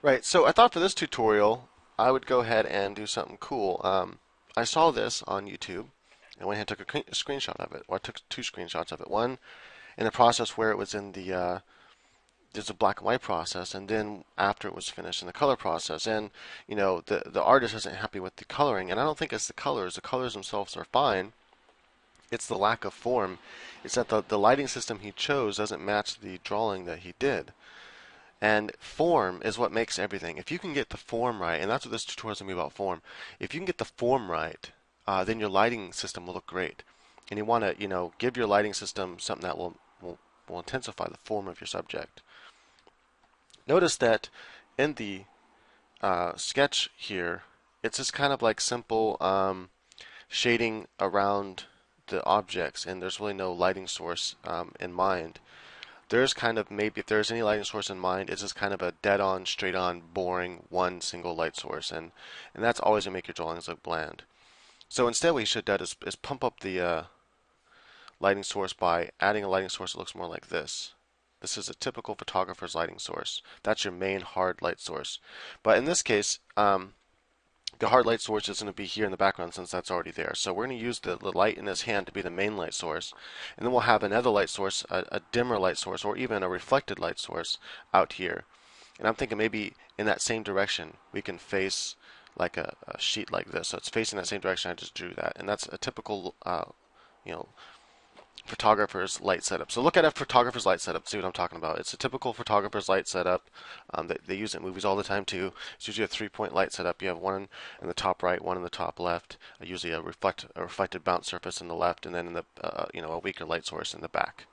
Right, so I thought for this tutorial, I would go ahead and do something cool. I saw this on YouTube, and went ahead and took a screenshot of it, or I took two screenshots of it. One in the process where it was in there's a black and white process, and then after it was finished in the color process. And the artist isn't happy with the coloring, and I don't think it's the colors. The colors themselves are fine. It's the lack of form. It's that the lighting system he chose doesn't match the drawing that he did. And form is what makes everything. If you can get the form right, and that's what this tutorial is going to be about, form. If you can get the form right, then your lighting system will look great. And you want to, give your lighting system something that will intensify the form of your subject. Notice that in the sketch here, it's just kind of like simple shading around the objects, and there's really no lighting source in mind. There's kind of, maybe if there's any lighting source in mind, it's just kind of a dead-on, straight-on, boring, one single light source, and that's always going to make your drawings look bland. So instead what you should do is pump up the lighting source by adding a lighting source that looks more like this. This is a typical photographer's lighting source. That's your main hard light source. But in this case, the hard light source is going to be here in the background since that's already there. So we're going to use the light in his hand to be the main light source. And then we'll have another light source, a dimmer light source, or even a reflected light source out here. And I'm thinking maybe in that same direction we can face like a sheet like this. So it's facing that same direction. I just drew that. And that's a typical, you know, photographer's light setup. So look at a photographer's light setup, see what I'm talking about. It's a typical photographer's light setup. They use it in movies all the time too. It's usually a three-point light setup. You have one in the top right, one in the top left, usually a reflected bounce surface in the left, and then in the a weaker light source in the back.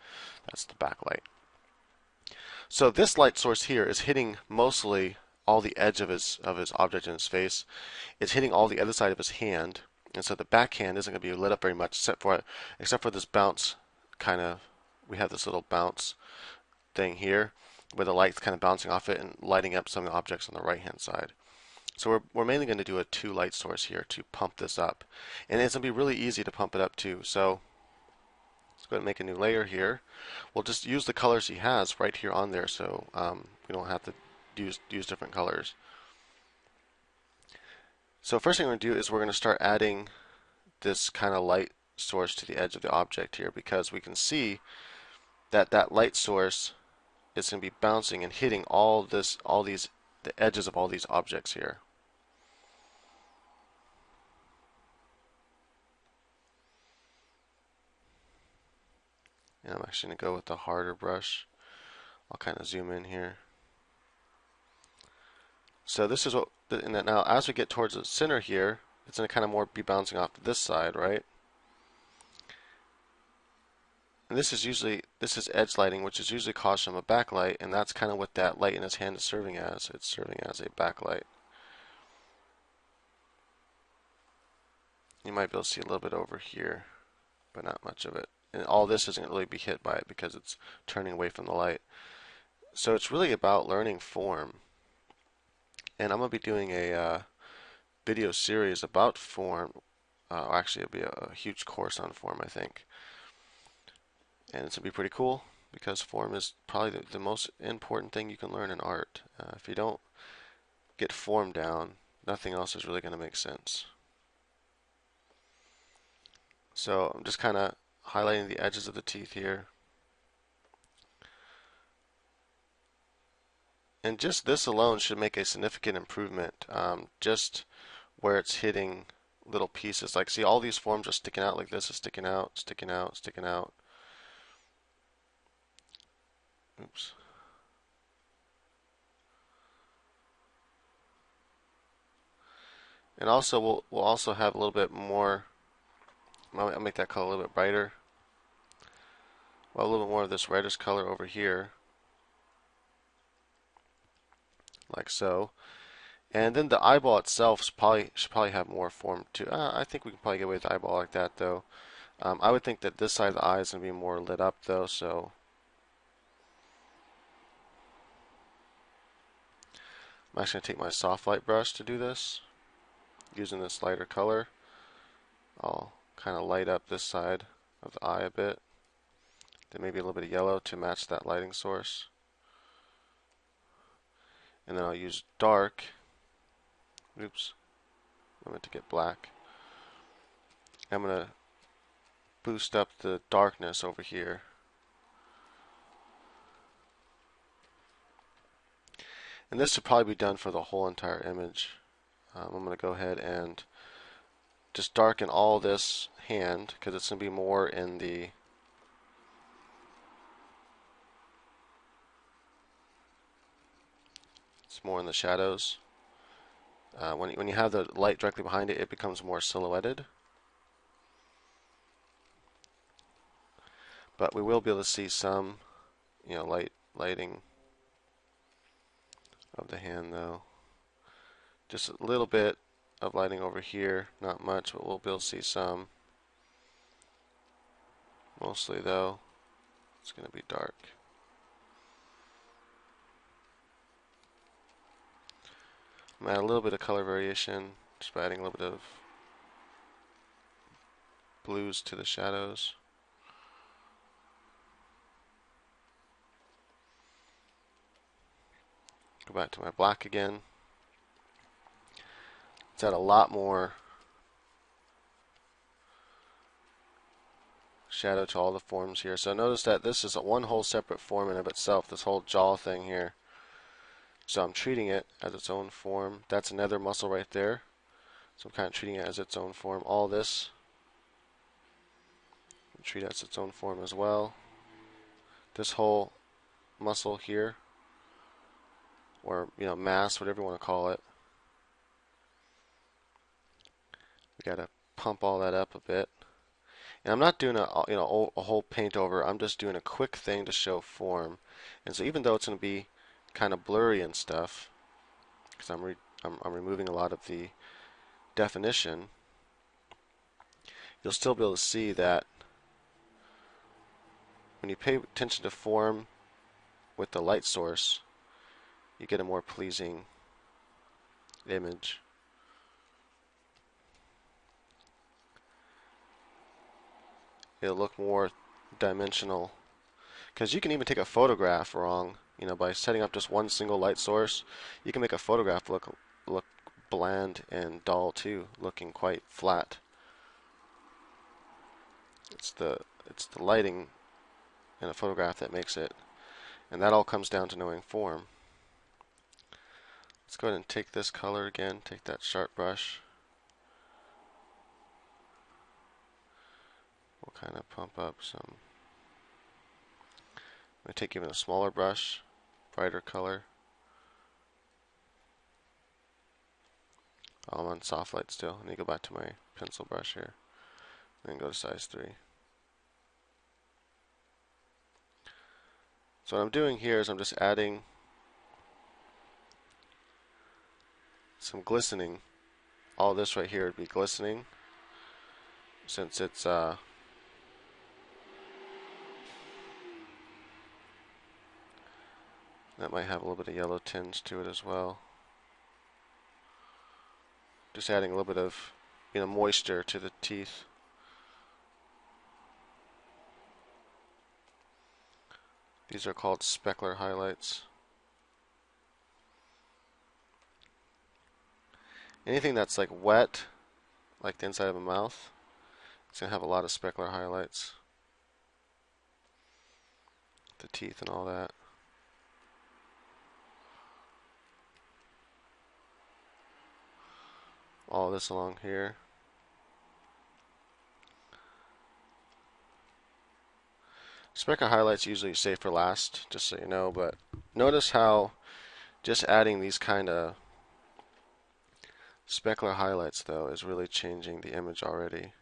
That's the backlight. So this light source here is hitting mostly all the edge of his object in his face. It's hitting all the other side of his hand, and so the backhand isn't going to be lit up very much except for this bounce kind of. We have this little bounce thing here where the light's kind of bouncing off it and lighting up some of the objects on the right hand side. So we're mainly going to do a two light source here to pump this up, and it's going to be really easy to pump it up too. So let's go ahead and make a new layer here. We'll just use the colors he has right here on there, so we don't have to use different colors. So first thing we're going to do is we're going to start adding this kind of light source to the edge of the object here, because we can see that that light source is going to be bouncing and hitting the edges of all these objects here. And I'm actually going to go with the harder brush. I'll kind of zoom in here. So this is what, now as we get towards the center here, it's going to kind of more be bouncing off to this side, right? And this is edge lighting, which is usually caused from a backlight, and that's kind of what that light in his hand is serving as. It's serving as a backlight. You might be able to see a little bit over here, but not much of it. And all this isn't really be hit by it because it's turning away from the light. So it's really about learning form. And I'm going to be doing a video series about form. Actually, it'll be a huge course on form, I think. And it's going to be pretty cool because form is probably the most important thing you can learn in art. If you don't get form down, nothing else is really going to make sense. So I'm just kind of highlighting the edges of the teeth here. And just this alone should make a significant improvement. Just where it's hitting little pieces. Like, see, all these forms are sticking out like this. Is sticking out, sticking out, sticking out. Oops. And also, we'll also have a little bit more. I'll make that color a little bit brighter. Well, a little bit more of this reddish color over here, like so. And then the eyeball itself should probably have more form too. I think we can probably get away with the eyeball like that though. I would think that this side of the eye is going to be more lit up though, so I'm actually going to take my soft light brush to do this. Using this lighter color, I'll kind of light up this side of the eye a bit. Then maybe a little bit of yellow to match that lighting source. and then I'll use dark. Oops, I meant to get black. I'm going to boost up the darkness over here. And this should probably be done for the whole entire image. I'm going to go ahead and just darken all this hand because it's going to be more in the shadows. When you have the light directly behind it, it becomes more silhouetted. But we will be able to see some, lighting of the hand though. Just a little bit of lighting over here, not much, but we'll be able to see some. Mostly though, it's going to be dark. I'm add a little bit of color variation, just by adding a little bit of blues to the shadows. Go back to my black again. Let's add a lot more shadow to all the forms here. So notice that this is one whole separate form in of itself, this whole jaw thing here. So I'm treating it as its own form. That's another muscle right there. So I'm kind of treating it as its own form. All this, treat it as its own form as well. This whole muscle here, or mass, whatever you want to call it. We got to pump all that up a bit. And I'm not doing a whole paint over. I'm just doing a quick thing to show form. And so even though it's going to be kind of blurry and stuff, because I'm removing a lot of the definition, you'll still be able to see that when you pay attention to form with the light source, you get a more pleasing image. It'll look more dimensional. Because you can even take a photograph wrong, by setting up just one single light source. You can make a photograph look bland and dull too, looking quite flat. It's the lighting in a photograph that makes it, and that all comes down to knowing form. Let's go ahead and take this color again, take that sharp brush. We'll kind of pump up some. I'm going to take even a smaller brush, brighter color. I'm on soft light still. I need to go back to my pencil brush here. And then go to size 3. So what I'm doing here is I'm just adding some glistening. All this right here would be glistening, since it's that might have a little bit of yellow tinge to it as well. Just adding a little bit of moisture to the teeth. These are called specular highlights. Anything that's like wet, like the inside of a mouth, it's going to have a lot of specular highlights. The teeth and all that. All this along here. Specular highlights usually save for last, just so you know, but notice how just adding these kind of specular highlights though is really changing the image already.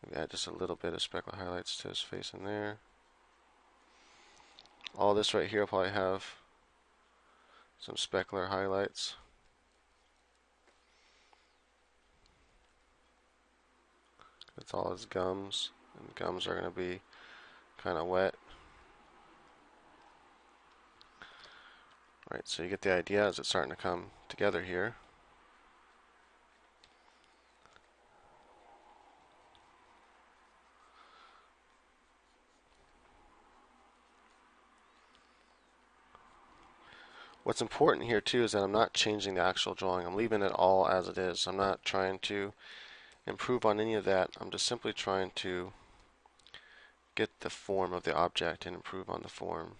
Maybe add just a little bit of specular highlights to his face in there. All this right here will probably have some specular highlights. That's all his gums, and gums are going to be kind of wet. Alright, so you get the idea as it's starting to come together here. What's important here too is that I'm not changing the actual drawing. I'm leaving it all as it is. I'm not trying to improve on any of that. I'm just simply trying to get the form of the object and improve on the form.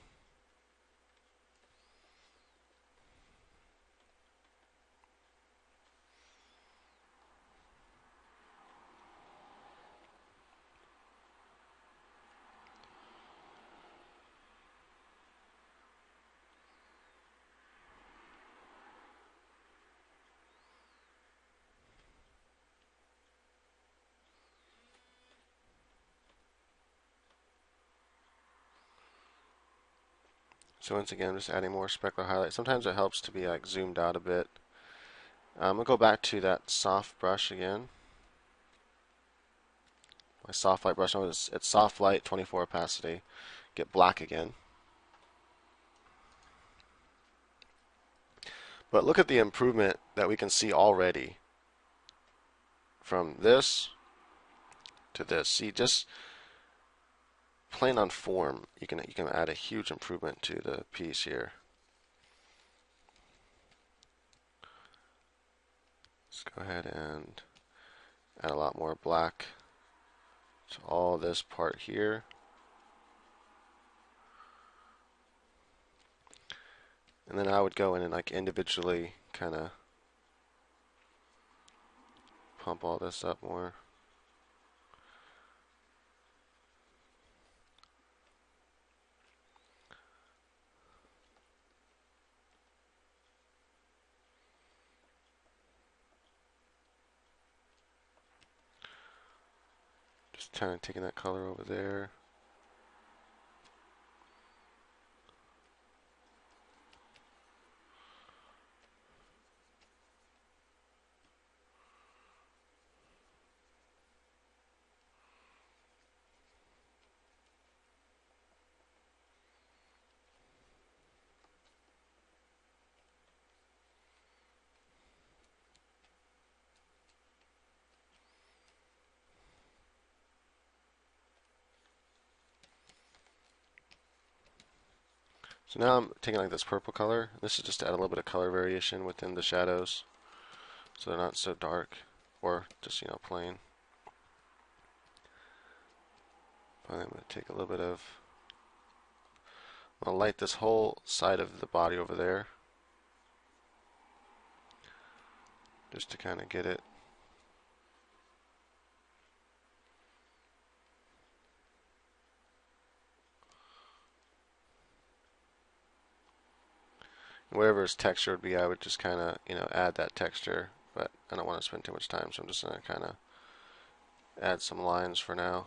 So once again, I'm just adding more specular highlight. Sometimes it helps to be like zoomed out a bit. I'm going to go back to that soft brush again. My soft light brush, it's soft light, 24 opacity. Get black again. But look at the improvement that we can see already from this to this. See, just plain on form, you can add a huge improvement to the piece here. Let's go ahead and add a lot more black to all this part here. And then I would go in and like individually kind of pump all this up more. Just kind of taking that color over there. So now I'm taking like this purple color. This is just to add a little bit of color variation within the shadows, so they're not so dark, or just, plain. Finally, I'm going to take a little bit of, I'll light this whole side of the body over there, just to kind of get it. Whatever his texture would be, I would just kind of, add that texture, but I don't want to spend too much time, so I'm just going to kind of add some lines for now.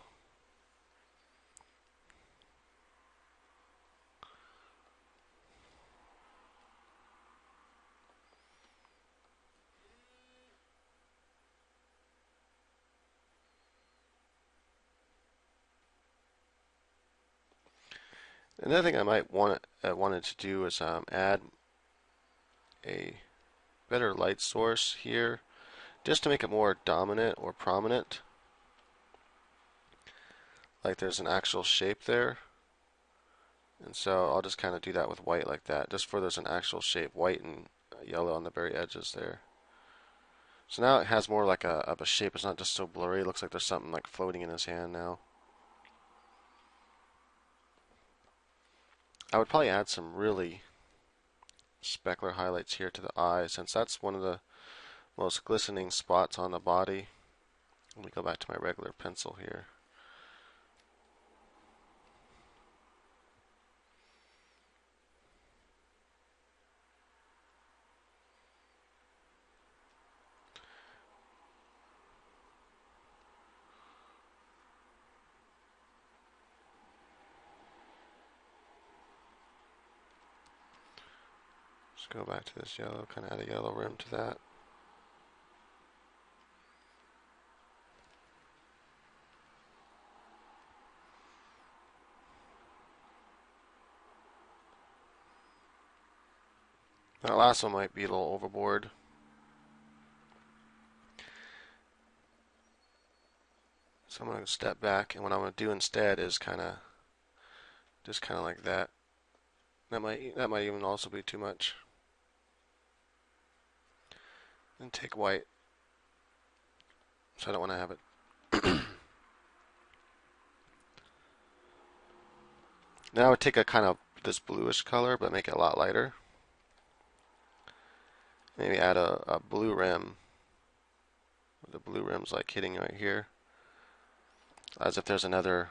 Another thing I might wanted to do is add a better light source here, just to make it more dominant or prominent. Like there's an actual shape there. And so I'll just kind of do that with white like that, just for there's an actual shape, white and yellow on the very edges there. So now it has more like of a shape. It's not just so blurry. It looks like there's something like floating in his hand now. I would probably add some really specular highlights here to the eye, since that's one of the most glistening spots on the body. Let me go back to my regular pencil here. Just go back to this yellow, kind of add a yellow rim to that. That last one might be a little overboard. So I'm going to step back, and what I'm going to do instead is just kind of like that. That might even also be too much. and take white. So I don't want to have it. Now I would take a kind of this bluish color, but make it a lot lighter. Maybe add a blue rim. The blue rim's like hitting right here, as if there's another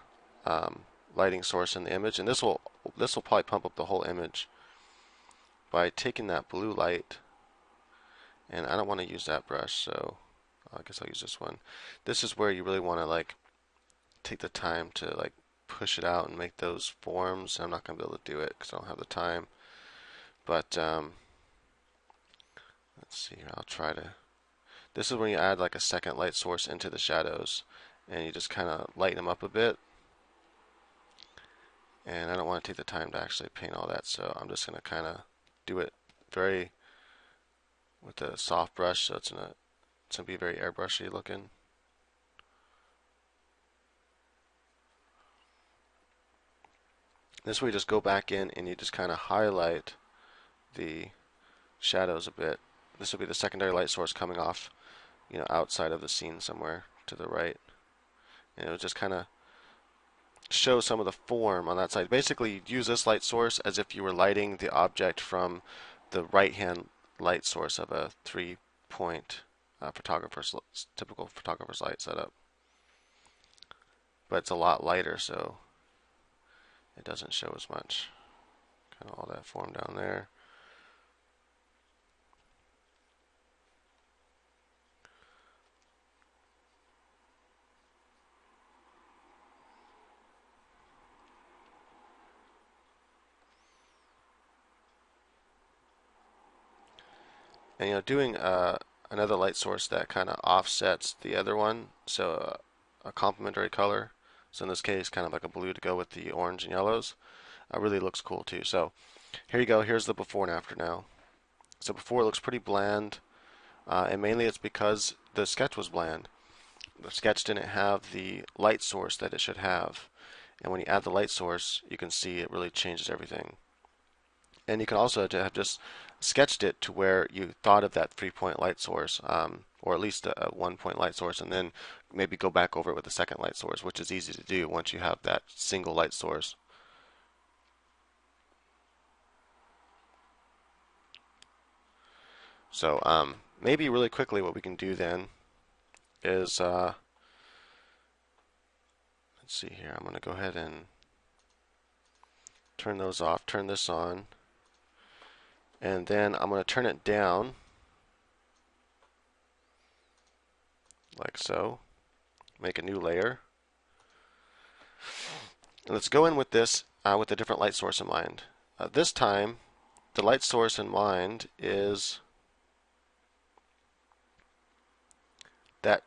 lighting source in the image. And this will probably pump up the whole image by taking that blue light. And I don't want to use that brush, so I guess I'll use this one. This is where you really want to like take the time to like push it out and make those forms. I'm not going to be able to do it because I don't have the time. But let's see here. I'll try to. This is when you add like a second light source into the shadows, and you just kind of lighten them up a bit. And I don't want to take the time to actually paint all that, so I'm just going to kind of do it very with a soft brush, so it's going to be very airbrushy looking. This way you just go back in and you just kind of highlight the shadows a bit. This will be the secondary light source coming off, outside of the scene somewhere to the right. And it'll just kind of show some of the form on that side. Basically, you'd use this light source as if you were lighting the object from the right-hand light source of a three-point typical photographer's light setup. But it's a lot lighter, so it doesn't show as much. Kind of all that form down there. And doing another light source that kind of offsets the other one, so a complementary color. So in this case, kind of like a blue to go with the orange and yellows. Really looks cool too. So here you go. Here's the before and after now. So before it looks pretty bland, and mainly it's because the sketch was bland. The sketch didn't have the light source that it should have. And when you add the light source, you can see it really changes everything. And you can also have just sketched it to where you thought of that 3-point light source, or at least a 1-point light source, and then maybe go back over it with a second light source, which is easy to do once you have that single light source. So maybe really quickly what we can do then is, let's see here, I'm going to go ahead and turn those off, turn this on, and then I'm going to turn it down like so. Make a new layer. And let's go in with this with a different light source in mind. This time, the light source in mind is that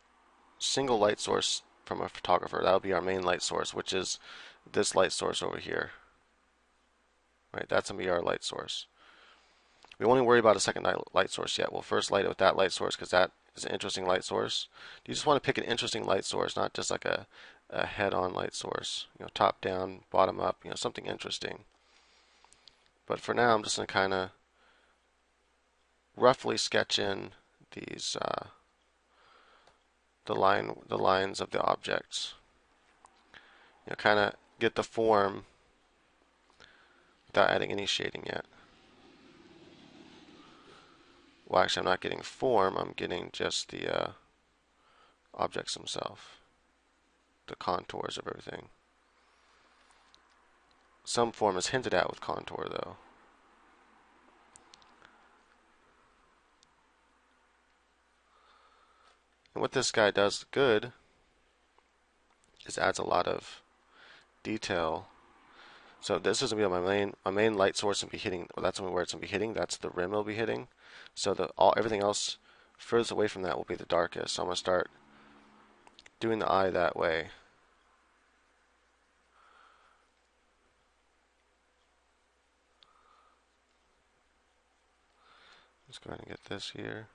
single light source from a photographer. That would be our main light source, which is this light source over here. Right, that's going to be our light source. We won't even worry about a second light source yet. We'll first light it with that light source because that is an interesting light source. You just want to pick an interesting light source, not just like a head-on light source. Top down, bottom up, something interesting. But for now, I'm just going to kind of roughly sketch in these the lines of the objects. Kind of get the form without adding any shading yet. Well, actually, I'm not getting form. I'm getting just the objects themselves, the contours of everything. Some form is hinted at with contour, though. And what this guy does good is adds a lot of detail. So this is gonna be my main light source and be hitting. Well, that's where it's gonna be hitting. That's the rim it'll be hitting. So everything else furthest away from that will be the darkest. So I'm gonna start doing the eye that way. Let's go ahead and get this here.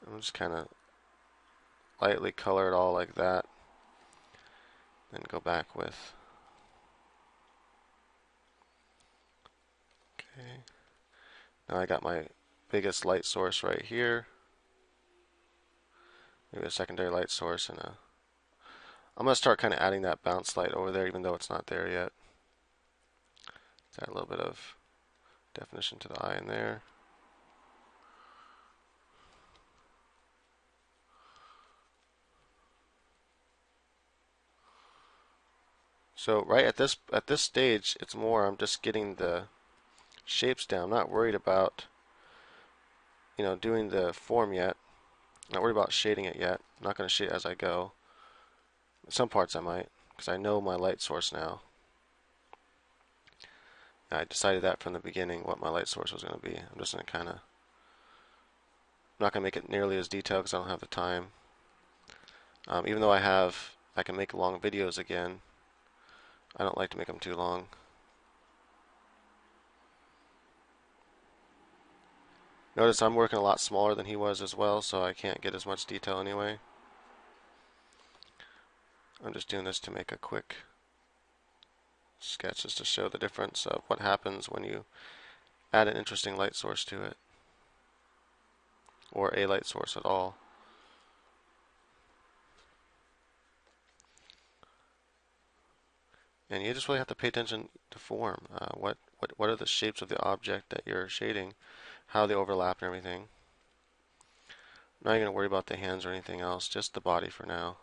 I'm just kind of lightly color it all like that. Then go back with. Okay. Now I got my biggest light source right here. Maybe a secondary light source and a... I'm going to start kind of adding that bounce light over there even though it's not there yet. Let's add a little bit of definition to the eye in there. So right at this stage, it's more I'm just getting the shapes down. I'm not worried about doing the form yet. I'm not worried about shading it yet. I'm not going to shade as I go. In some parts I might, because I know my light source now. I decided that from the beginning what my light source was going to be. I'm just going to I'm not going to make it nearly as detailed because I don't have the time. Even though I can make long videos again, I don't like to make them too long. Notice I'm working a lot smaller than he was as well, so I can't get as much detail anyway. I'm just doing this to make a quick sketch just to show the difference of what happens when you add an interesting light source to it, or a light source at all. And you just really have to pay attention to form. What are the shapes of the object that you're shading, how they overlap and everything. I'm not going to worry about the hands or anything else, just the body for now.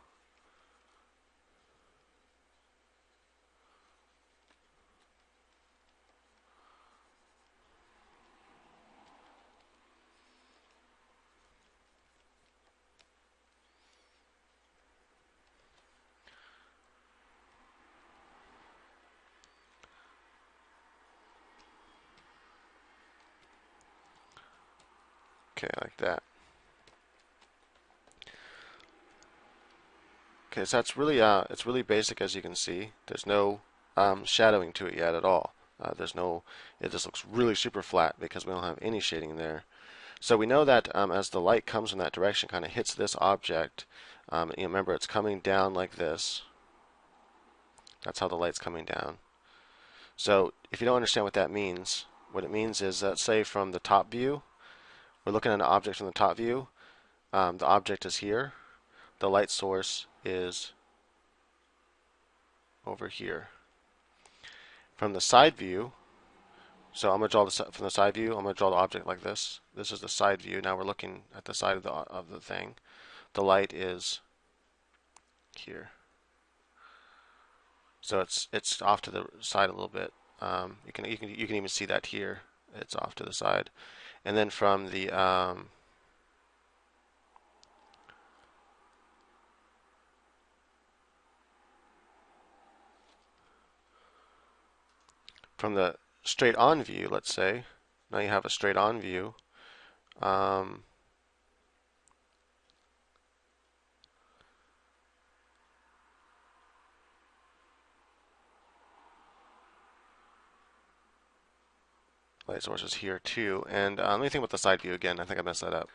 Okay, like that. Okay, so that's really it's really basic, as you can see. There's no shadowing to it yet at all. It just looks really super flat because we don't have any shading there. So we know that as the light comes in that direction, kind of hits this object, remember it's coming down like this. That's how the light's coming down. So if you don't understand what that means, what it means is that, say from the top view, we're looking at an object from the top view. The object is here. The light source is over here. From the side view, so I'm going to draw this from the side view. I'm going to draw the object like this. This is the side view. Now we're looking at the side of the thing. The light is here. So it's off to the side a little bit. You can even see that here. It's off to the side. And then from the straight on view, let's say, now you have a straight on view. Light source is here too. And let me think about the side view again. I think I messed that up.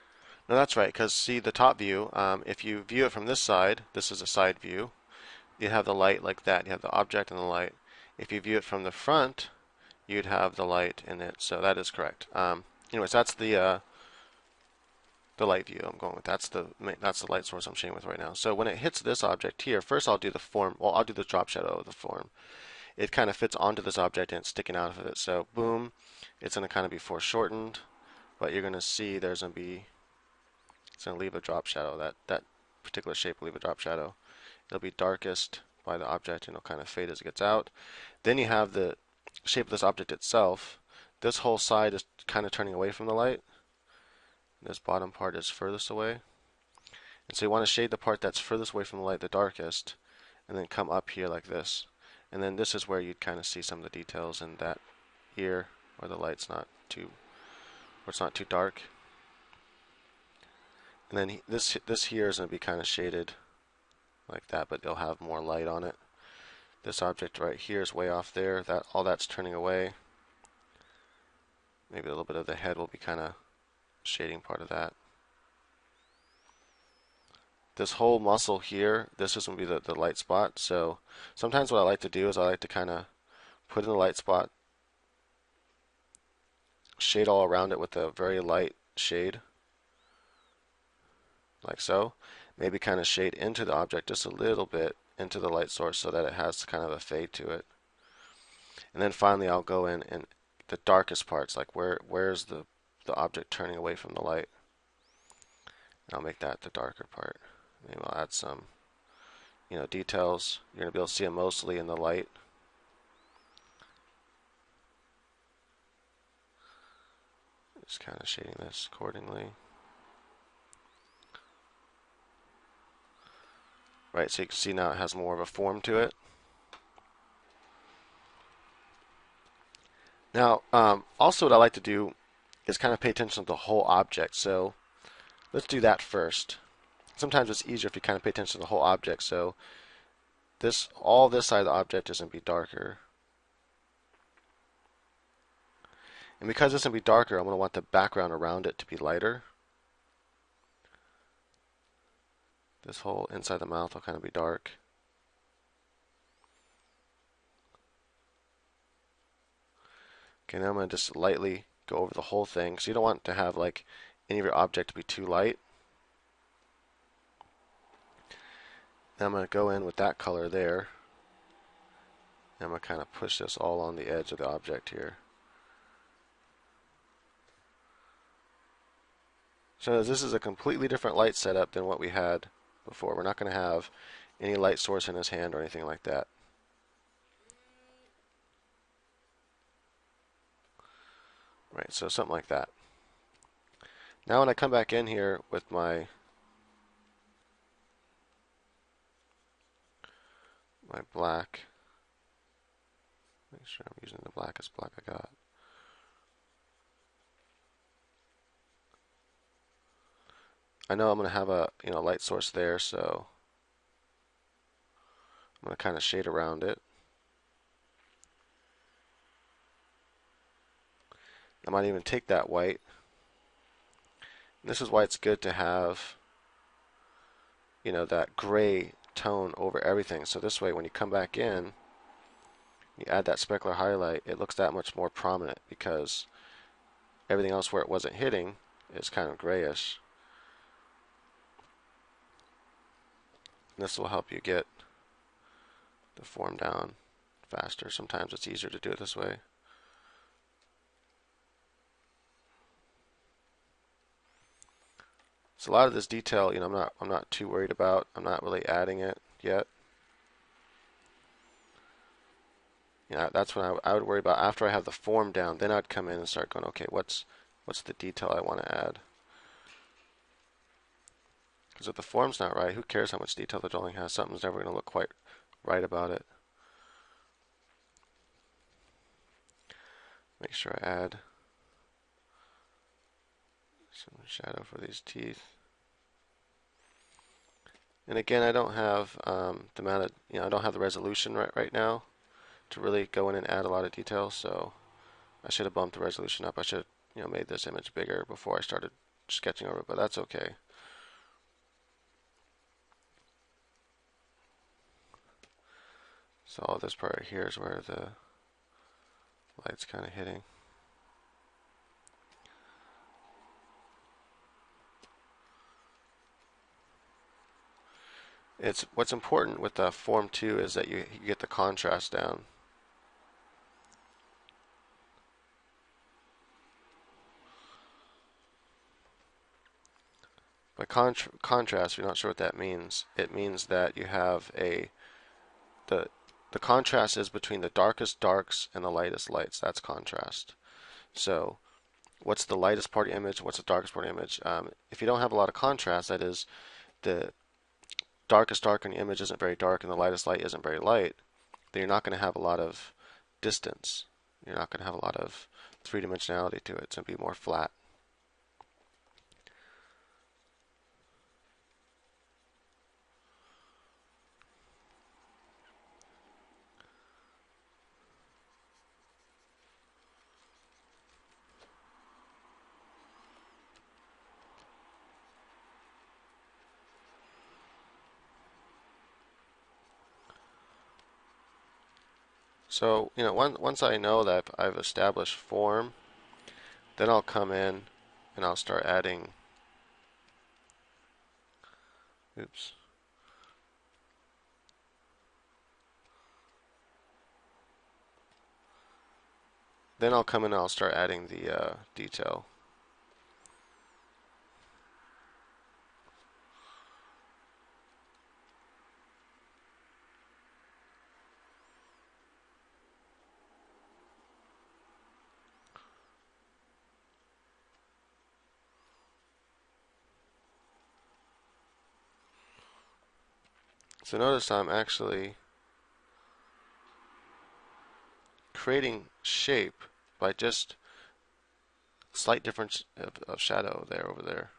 No, that's right, because see the top view, if you view it from this side, this is a side view, you have the light like that. You have the object and the light. If you view it from the front, you'd have the light in it. So that is correct. Anyways, that's the light view I'm going with. That's the light source I'm shading with right now. So when it hits this object here, first I'll do the form. Well, I'll do the drop shadow of the form. It kind of fits onto this object and it's sticking out of it. So boom, it's going to kind of be foreshortened, but you're going to see it's going to leave a drop shadow. That particular shape will leave a drop shadow. It'll be darkest by the object and it'll kind of fade as it gets out. Then you have the shape of this object itself. This whole side is kind of turning away from the light. This bottom part is furthest away. And so you want to shade the part that's furthest away from the light the darkest, and then come up here like this. And then this is where you'd kind of see some of the details in that ear where the light's not too, where it's not too dark. And then this here is going to be kind of shaded like that, but it'll have more light on it. This object right here is way off there. All that's turning away. Maybe a little bit of the head will be kind of shading part of that. This whole muscle here, this is going to be the light spot. So sometimes what I like to do is I like to kind of put in the light spot, shade all around it with a very light shade, like so. Maybe kind of shade into the object just a little bit into the light source so that it has kind of a fade to it. And then finally I'll go in and the darkest parts, like where's the object turning away from the light. And I'll make that the darker part. Maybe I'll add some, details. You're going to be able to see them mostly in the light. Just kind of shading this accordingly. Right, so you can see now it has more of a form to it. Now, also what I like to do is kind of pay attention to the whole object. So let's do that first. Sometimes it's easier if you kind of pay attention to the whole object. So all this side of the object is going to be darker. And because it's going to be darker, I'm going to want the background around it to be lighter. This whole inside the mouth will kind of be dark. Okay, now I'm going to just lightly go over the whole thing. So you don't want to have like any of your object to be too light. Now I'm going to go in with that color there. And I'm going to kind of push this all on the edge of the object here. So this is a completely different light setup than what we had before. We're not going to have any light source in his hand or anything like that. Right, so something like that. Now when I come back in here with my black, make sure I'm using the blackest black I got. I know I'm going to have a light source there, so I'm going to kind of shade around it. I might even take that white. And this is why it's good to have that gray tone over everything. So this way when you come back in, you add that specular highlight, it looks that much more prominent because everything else where it wasn't hitting is kind of grayish. And this will help you get the form down faster. Sometimes it's easier to do it this way. So a lot of this detail, I'm not too worried about. I'm not really adding it yet. That's when I would worry about after I have the form down. Then I'd come in and start going, okay, what's the detail I want to add? Because if the form's not right, who cares how much detail the drawing has? Something's never going to look quite right about it. Make sure I add some shadow for these teeth. And again, I don't have the amount of, I don't have the resolution right now to really go in and add a lot of detail. So I should have bumped the resolution up. I should have, made this image bigger before I started sketching over it, but that's okay. So all this part right here is where the light's kind of hitting. What's important with the form 2 is that you get the contrast down. By contrast, if you're not sure what that means, it means that you have the contrast is between the darkest darks and the lightest lights. That's contrast. So what's the lightest part of the image? What's the darkest part of the image? If you don't have a lot of contrast, that is the darkest dark in the image isn't very dark and the lightest light isn't very light, then you're not going to have a lot of distance. You're not going to have a lot of three-dimensionality to it. It's going to be more flat. So, once I know that I've established form, then I'll come in and I'll start adding, oops. Then I'll come in and I'll start adding the detail. So notice I'm actually creating shape by just slight difference of shadow there over there.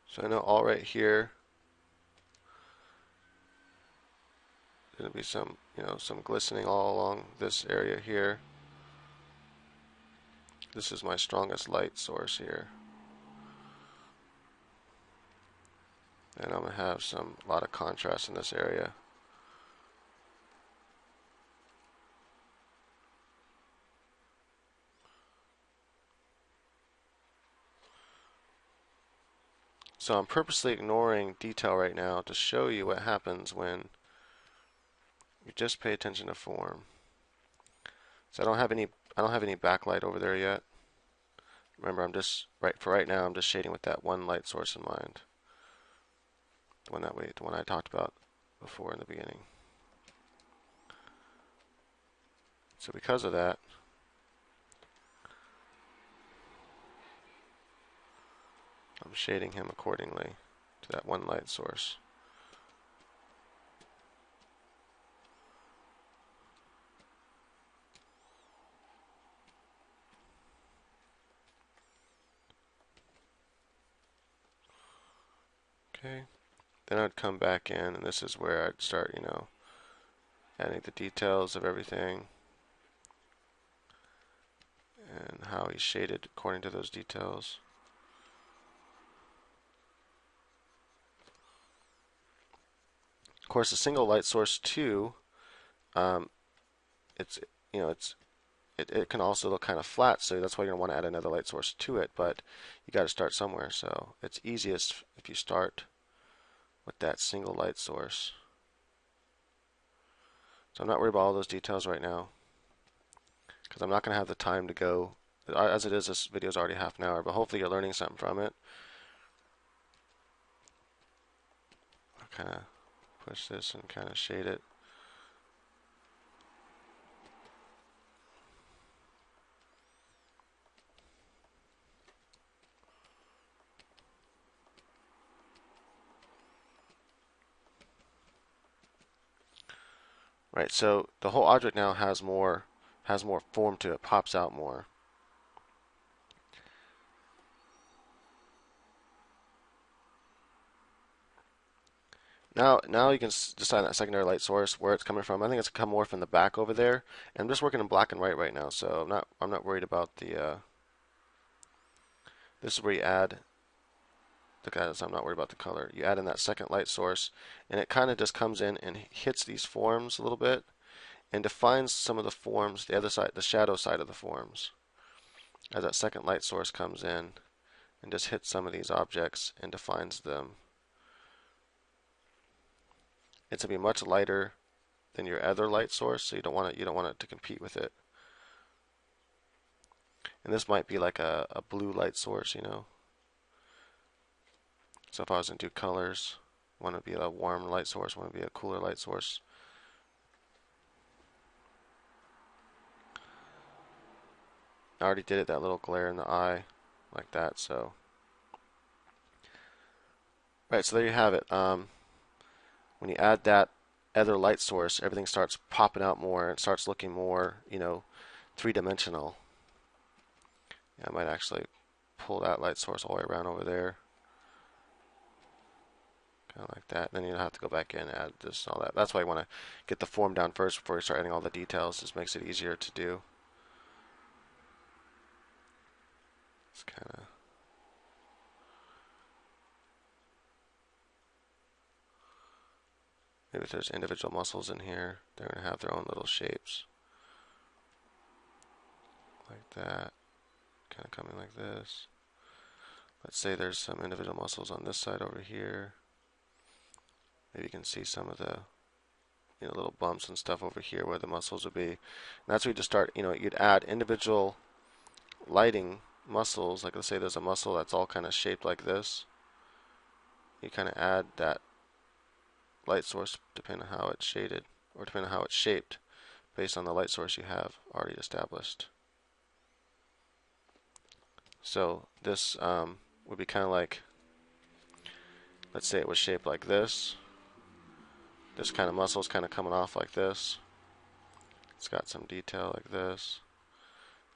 So I know all right here, there's going to be some, some glistening all along this area here. This is my strongest light source here. And I'm going to have a lot of contrast in this area. So I'm purposely ignoring detail right now to show you what happens when you just pay attention to form. So I don't have any backlight over there yet. Remember, I'm just for right now I'm just shading with that one light source in mind. The one I talked about before in the beginning. So because of that, I'm shading him accordingly to that one light source. Okay. Then I'd come back in, and this is where I'd start, adding the details of everything and how he's shaded according to those details. Of course, a single light source too, it's it can also look kind of flat, so that's why you're gonna want to add another light source to it. But you got to start somewhere, so it's easiest if you start with that single light source. So I'm not worried about all those details right now, because I'm not going to have the time to go. As it is, this video is already half an hour, but hopefully you're learning something from it. I'll kind of push this and kind of shade it. Right, so the whole object now has more form to it, pops out more. Now you can decide that secondary light source where it's coming from. I think it's come more from the back over there. And I'm just working in black and white right now, so I'm not worried about the. This is where you add. Look at this. I'm not worried about the color. You add in that second light source, and it kind of just comes in and hits these forms a little bit, and defines some of the forms, the other side, the shadow side of the forms. As that second light source comes in, and just hits some of these objects and defines them. It's going to be much lighter than your other light source, so you don't want it to compete with it. And this might be like a blue light source, So if I was going to do colors, one would be a warm light source, one would be a cooler light source. I already did it, that little glare in the eye, like that, so. Right, so there you have it. When you add that other light source, everything starts popping out more, and it starts looking more, three-dimensional. Yeah, I might actually pull that light source all the way around over there. Kind of like that. Then you have to go back in and add this and all that. That's why you want to get the form down first before you start adding all the details. This makes it easier to do. It's kind of maybe if there's individual muscles in here, they're going to have their own little shapes. Like that. Kind of coming like this. Let's say there's some individual muscles on this side over here. Maybe you can see some of the little bumps and stuff over here where the muscles would be. And that's where you just start, you'd add individual lighting muscles. Like let's say there's a muscle that's all kind of shaped like this. You kind of add that light source depending on how it's shaded, or depending on how it's shaped based on the light source you have already established. So this would be kind of like, let's say it was shaped like this. This kind of muscle is kind of coming off like this. It's got some detail like this.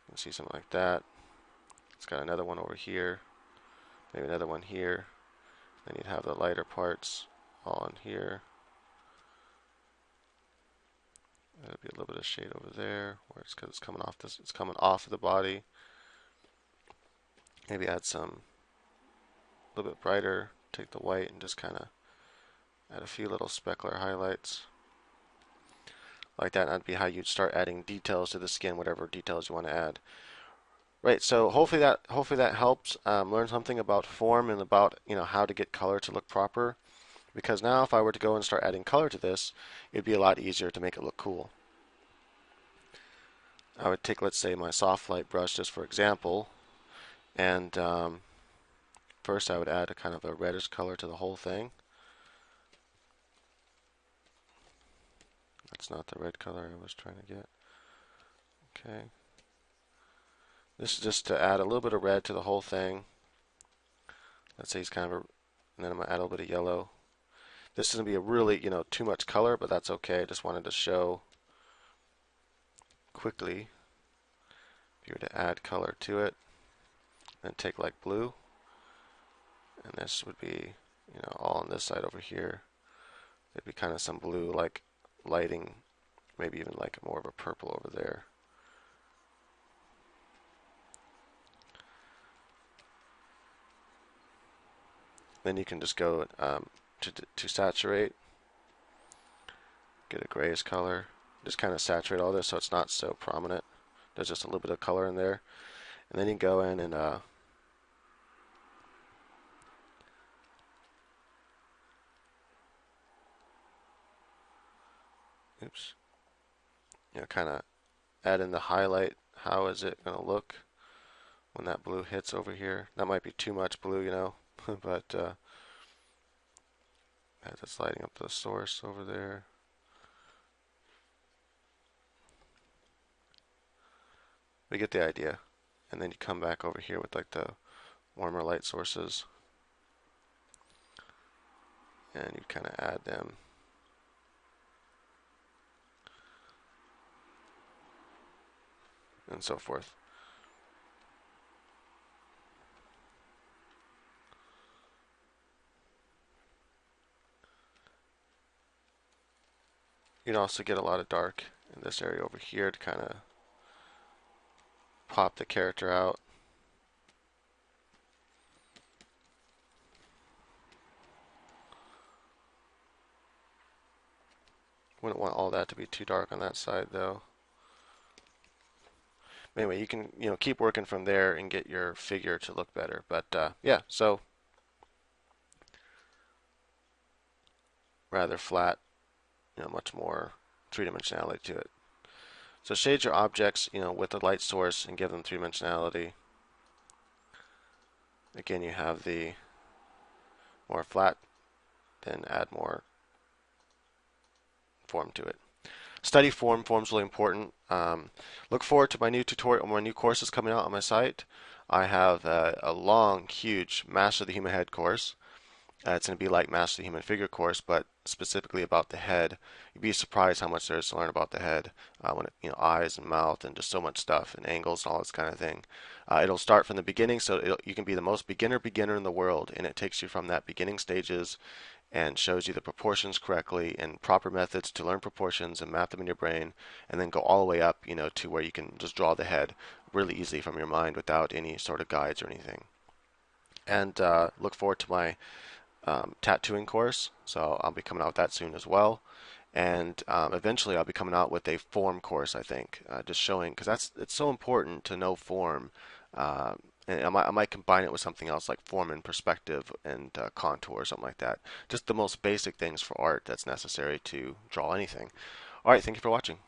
You can see something like that. It's got another one over here. Maybe another one here. Then you'd have the lighter parts all in here. There'll be a little bit of shade over there, where it's because it's coming off this. It's coming off of the body. Maybe add some a little bit brighter. Take the white and just kind of add a few little specular highlights like that. And that'd be how you'd start adding details to the skin, whatever details you want to add. Right. So hopefully that helps learn something about form and about how to get color to look proper. Because now if I were to go and start adding color to this, it'd be a lot easier to make it look cool. I would take, let's say, my soft light brush just for example, and first I would add a kind of a reddish color to the whole thing. That's not the red color I was trying to get. Okay. This is just to add a little bit of red to the whole thing. Let's say it's kind of and then I'm going to add a little bit of yellow. This is going to be a really, too much color, but that's okay. I just wanted to show quickly, if you were to add color to it, then take like blue, and this would be, all on this side over here. There'd be kind of some blue like lighting, maybe even like more of a purple over there. Then you can just go to saturate, get a grayish color, just kind of saturate all this so it's not so prominent. There's just a little bit of color in there, and then you go in and kind of add in the highlight. How is it going to look when that blue hits over here? That might be too much blue, but as it's lighting up the source over there. We get the idea. And then you come back over here with like the warmer light sources, and you kind of add them. And so forth. You can also get a lot of dark in this area over here to kind of pop the character out. Wouldn't want all that to be too dark on that side though. Anyway, you can keep working from there and get your figure to look better. But yeah, so rather flat, much more three-dimensionality to it. So shade your objects, with the light source and give them three-dimensionality. Again, you have the more flat, then add more form to it. Study form. Form's really important. Look forward to my new tutorial, my new courses coming out on my site. I have a long, huge Master the Human Head course. It's going to be like Master the Human Figure course, but specifically about the head. You'd be surprised how much there is to learn about the head, when eyes and mouth and just so much stuff and angles and all this kind of thing. It'll start from the beginning, so you can be the most beginner in the world, and it takes you from that beginning stages and shows you the proportions correctly and proper methods to learn proportions and map them in your brain, and then go all the way up, to where you can just draw the head really easily from your mind without any sort of guides or anything. And look forward to my tattooing course. So I'll be coming out with that soon as well. And eventually I'll be coming out with a form course, I think, just showing, because it's so important to know form. And I might combine it with something else like form and perspective and contour or something like that. Just the most basic things for art that's necessary to draw anything. All right, thank you for watching.